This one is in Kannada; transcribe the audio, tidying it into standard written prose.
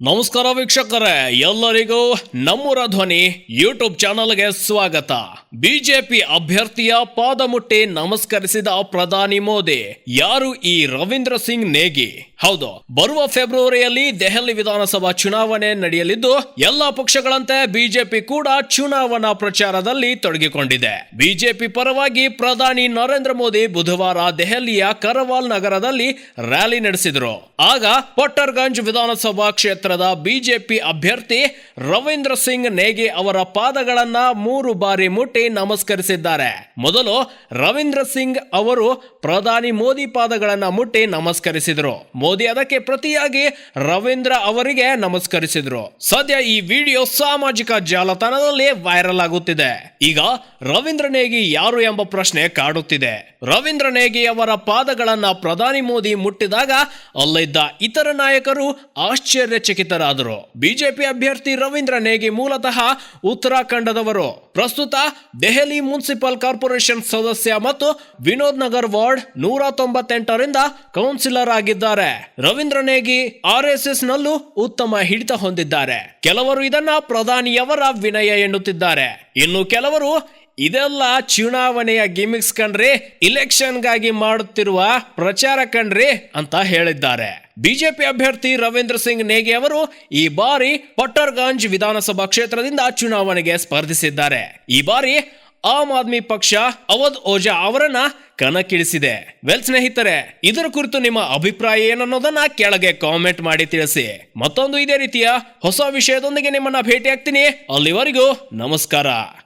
ನಮಸ್ಕಾರ ವೀಕ್ಷಕರೇ, ಎಲ್ಲರಿಗೂ ನಮ್ಮೂರ ಧ್ವನಿ ಯೂಟ್ಯೂಬ್ ಚಾನಲ್ಗೆ ಸ್ವಾಗತ. ಬಿಜೆಪಿ ಅಭ್ಯರ್ಥಿಯ ಪಾದ ಮುಟ್ಟಿ ನಮಸ್ಕರಿಸಿದ ಪ್ರಧಾನಿ ಮೋದಿ. ಯಾರು ಈ ರವೀಂದ್ರ ಸಿಂಗ್ ನೇಗಿ? ಹೌದು, ಬರುವ ಫೆಬ್ರವರಿಯಲ್ಲಿ ದೆಹಲಿ ವಿಧಾನಸಭಾ ಚುನಾವಣೆ ನಡೆಯಲಿದ್ದು ಎಲ್ಲಾ ಪಕ್ಷಗಳಂತೆ ಬಿಜೆಪಿ ಕೂಡ ಚುನಾವಣಾ ಪ್ರಚಾರದಲ್ಲಿ ತೊಡಗಿಕೊಂಡಿದೆ. ಬಿಜೆಪಿ ಪರವಾಗಿ ಪ್ರಧಾನಿ ನರೇಂದ್ರ ಮೋದಿ ಬುಧವಾರ ದೆಹಲಿಯ ಕರವಾಲ್ ನಗರದಲ್ಲಿ ರ್ಯಾಲಿ ನಡೆಸಿದರು. ಆಗ ಪಟ್ಟರ್ಗಂಜ್ ವಿಧಾನಸಭಾ ಕ್ಷೇತ್ರ ಬಿಜೆಪಿ ಅಭ್ಯರ್ಥಿ ರವೀಂದ್ರ ಸಿಂಗ್ ನೇಗಿ ಅವರ ಪಾದಗಳನ್ನ 3 ಬಾರಿ ಮುಟ್ಟಿ ನಮಸ್ಕರಿಸಿದ್ದಾರೆ. ಮೊದಲು ರವೀಂದ್ರ ಸಿಂಗ್ ಅವರು ಪ್ರಧಾನಿ ಮೋದಿ ಪಾದಗಳನ್ನ ಮುಟ್ಟಿ ನಮಸ್ಕರಿಸಿದರು. ಮೋದಿ ಅದಕ್ಕೆ ಪ್ರತಿಯಾಗಿ ರವೀಂದ್ರ ಅವರಿಗೆ ನಮಸ್ಕರಿಸಿದರು. ಸದ್ಯ ಈ ವಿಡಿಯೋ ಸಾಮಾಜಿಕ ಜಾಲತಾಣದಲ್ಲಿ ವೈರಲ್ ಆಗುತ್ತಿದೆ. ಈಗ ರವೀಂದ್ರ ನೇಗಿ ಯಾರು ಎಂಬ ಪ್ರಶ್ನೆ ಕಾಡುತ್ತಿದೆ. ರವೀಂದ್ರ ನೇಗಿ ಅವರ ಪಾದಗಳನ್ನ ಪ್ರಧಾನಿ ಮೋದಿ ಮುಟ್ಟಿದಾಗ ಅಲ್ಲಿದ್ದ ಇತರ ನಾಯಕರು ಆಶ್ಚರ್ಯಚಕಿತರಾದರು. ಬಿಜೆಪಿ ಅಭ್ಯರ್ಥಿ ರವೀಂದ್ರ ನೇಗಿ ಮೂಲತಃ ಉತ್ತರಾಖಂಡದವರು. ಪ್ರಸ್ತುತ ದೆಹಲಿ ಮುನ್ಸಿಪಲ್ ಕಾರ್ಪೊರೇಷನ್ ಸದಸ್ಯ ಮತ್ತು ವಿನೋದ್ ನಗರ್ ವಾರ್ಡ್ 198ರಿಂದ ಕೌನ್ಸಿಲರ್ ಆಗಿದ್ದಾರೆ. ರವೀಂದ್ರ ನೇಗಿ RSS ನಲ್ಲೂ ಉತ್ತಮ ಹಿಡಿತ ಹೊಂದಿದ್ದಾರೆ. ಕೆಲವರು ಇದನ್ನ ಪ್ರಧಾನಿಯವರ ವಿನಯ ಎನ್ನುತ್ತಿದ್ದಾರೆ. ಇನ್ನು ಕೆಲವರು ಇದೆಲ್ಲ ಚುನಾವಣೆಯ ಗಿಮಿಕ್ಸ್ ಕಣ್ರಿ, ಇಲೆಕ್ಷನ್ಗಾಗಿ ಮಾಡುತ್ತಿರುವ ಪ್ರಚಾರ ಕಣ್ರಿ ಅಂತ ಹೇಳಿದ್ದಾರೆ. ಬಿಜೆಪಿ ಅಭ್ಯರ್ಥಿ ರವೀಂದ್ರ ಸಿಂಗ್ ನೇಗಿ ಅವರು ಈ ಬಾರಿ ಪಟ್ಟರ್ಗಂಜ್ ವಿಧಾನಸಭಾ ಕ್ಷೇತ್ರದಿಂದ ಚುನಾವಣೆಗೆ ಸ್ಪರ್ಧಿಸಿದ್ದಾರೆ. ಈ ಬಾರಿ ಆಮ್ ಆದ್ಮಿ ಪಕ್ಷ ಅವಧ್ ಓಜಾ ಅವರನ್ನ ಕಣಕ್ಕಿಳಿಸಿದೆ. ಸ್ನೇಹಿತರೆ, ಇದರ ಕುರಿತು ನಿಮ್ಮ ಅಭಿಪ್ರಾಯ ಏನನ್ನೋದನ್ನ ಕೆಳಗೆ ಕಾಮೆಂಟ್ ಮಾಡಿ ತಿಳಿಸಿ. ಮತ್ತೊಂದು ಇದೇ ರೀತಿಯ ಹೊಸ ವಿಷಯದೊಂದಿಗೆ ನಿಮ್ಮನ್ನ ಭೇಟಿ ಆಗ್ತೀನಿ. ಅಲ್ಲಿವರೆಗೂ ನಮಸ್ಕಾರ.